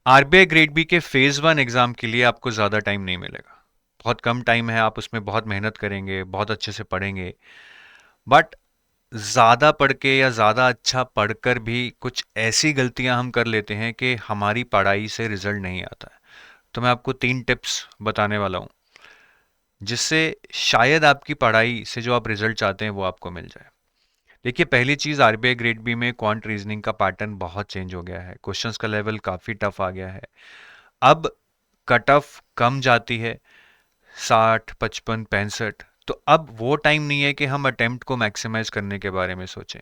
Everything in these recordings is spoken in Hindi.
आरबीआई ग्रेड बी के फेज वन एग्जाम के लिए आपको ज़्यादा टाइम नहीं मिलेगा। बहुत कम टाइम है, आप उसमें बहुत मेहनत करेंगे, बहुत अच्छे से पढ़ेंगे। बट ज़्यादा पढ़ के या ज़्यादा अच्छा पढ़कर भी कुछ ऐसी गलतियां हम कर लेते हैं कि हमारी पढ़ाई से रिजल्ट नहीं आता है। तो मैं आपको 3 टिप्स बताने वाला हूँ, जिससे शायद आपकी पढ़ाई से जो आप रिजल्ट चाहते हैं वो आपको मिल जाए। देखिए, पहली चीज़, आरबीआई ग्रेड बी में क्वांट रीजनिंग का पैटर्न बहुत चेंज हो गया है। क्वेश्चंस का लेवल काफ़ी टफ आ गया है। अब कट ऑफ कम जाती है, 60, 55, 65। तो अब वो टाइम नहीं है कि हम अटेम्प्ट को मैक्सिमाइज करने के बारे में सोचें।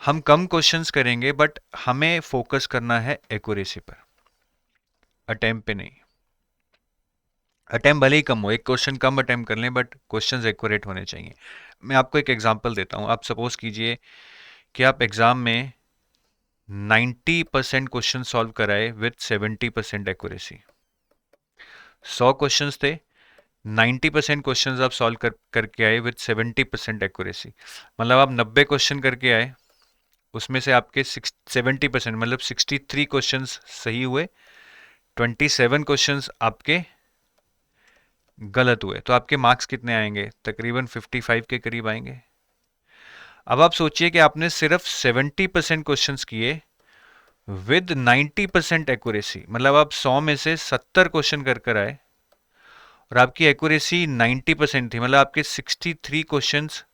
हम कम क्वेश्चंस करेंगे, बट हमें फोकस करना है एक्यूरेसी पर, अटेम्प्ट पे नहीं। अटेम्प्ट भले ही कम हो, एक क्वेश्चन कम अटेम्प्ट कर लें, बट क्वेश्चंस एक्यूरेट होने चाहिए। मैं आपको एक एग्जांपल देता हूं। आप सपोज कीजिए कि आप एग्जाम में 90% क्वेश्चन सॉल्व कराए विथ 70% एक्यूरेसी। 100 क्वेश्चंस थे, 90% क्वेश्चंस आप सॉल्व करके आए विथ 70% एक्यूरेसी। मतलब आप 90 क्वेश्चन करके आए, उसमें से आपके 70% मतलब 63 क्वेश्चंस सही हुए, 27 क्वेश्चंस आपके गलत हुए। तो आपके मार्क्स कितने आएंगे? तकरीबन 55 के करीब आएंगे। अब आप सोचिए कि आपने सिर्फ 70% क्वेश्चंस किए विद 90% एक्यूरेसी, मतलब आप 100 में से 70 क्वेश्चन कर कर आए और आपकी एक्यूरेसी 90% थी, मतलब आपके 63 क्वेश्चंस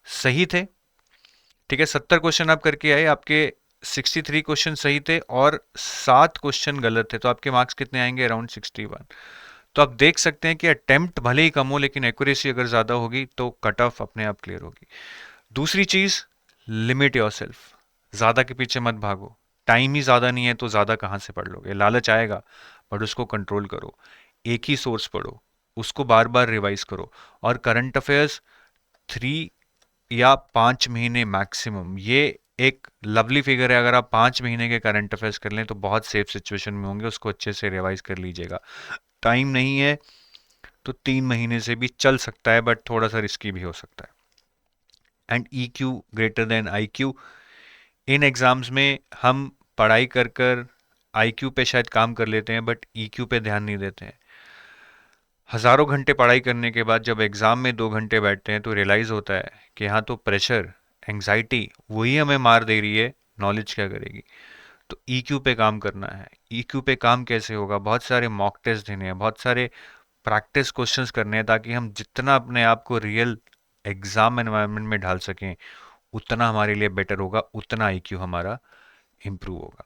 सही थे। ठीक है, 70 क्वेश्चन आप करके आए, आपके 63 क्वेश्चन सही थे और 7 क्वेश्चन गलत थे। तो आपके मार्क्स कितने आएंगे? अराउंड 61। तो आप देख सकते हैं कि अटेम्प्ट भले ही कम हो, लेकिन एक्यूरेसी अगर ज़्यादा होगी तो कट ऑफ अपने आप क्लियर होगी। दूसरी चीज़, लिमिट योर सेल्फ। ज़्यादा के पीछे मत भागो। टाइम ही ज़्यादा नहीं है तो ज़्यादा कहाँ से पढ़ लोगे? लालच आएगा, बट उसको कंट्रोल करो। एक ही सोर्स पढ़ो, उसको बार बार रिवाइज करो। और करंट अफेयर्स 3 या 5 महीने मैक्सिमम, ये एक लवली फिगर है। अगर आप 5 महीने के करंट अफेयर्स कर लें तो बहुत सेफ सिचुएशन में होंगे। उसको अच्छे से रिवाइज कर लीजिएगा। टाइम नहीं है तो 3 महीने से भी चल सकता है, बट थोड़ा सा रिस्की भी हो सकता है। And E Q greater than I Q. इन एग्जाम्स में हम पढ़ाई कर कर आई क्यू पे शायद काम कर लेते हैं, बट ई क्यू पे ध्यान नहीं देते हैं। हज़ारों घंटे पढ़ाई करने के बाद जब एग्ज़ाम में 2 घंटे बैठते हैं तो रियलाइज़ होता है कि हाँ, तो प्रेशर, एंग्जाइटी वही हमें मार दे रही है, नॉलेज क्या करेगी? तो ईक्यू पे काम करना है। ईक्यू पे काम कैसे होगा? बहुत सारे मॉक टेस्ट देने हैं, बहुत सारे प्रैक्टिस क्वेश्चंस करने हैं, ताकि हम जितना अपने आप को रियल एग्जाम एनवायरनमेंट में ढाल सकें, उतना हमारे लिए बेटर होगा, उतना आईक्यू हमारा इम्प्रूव होगा।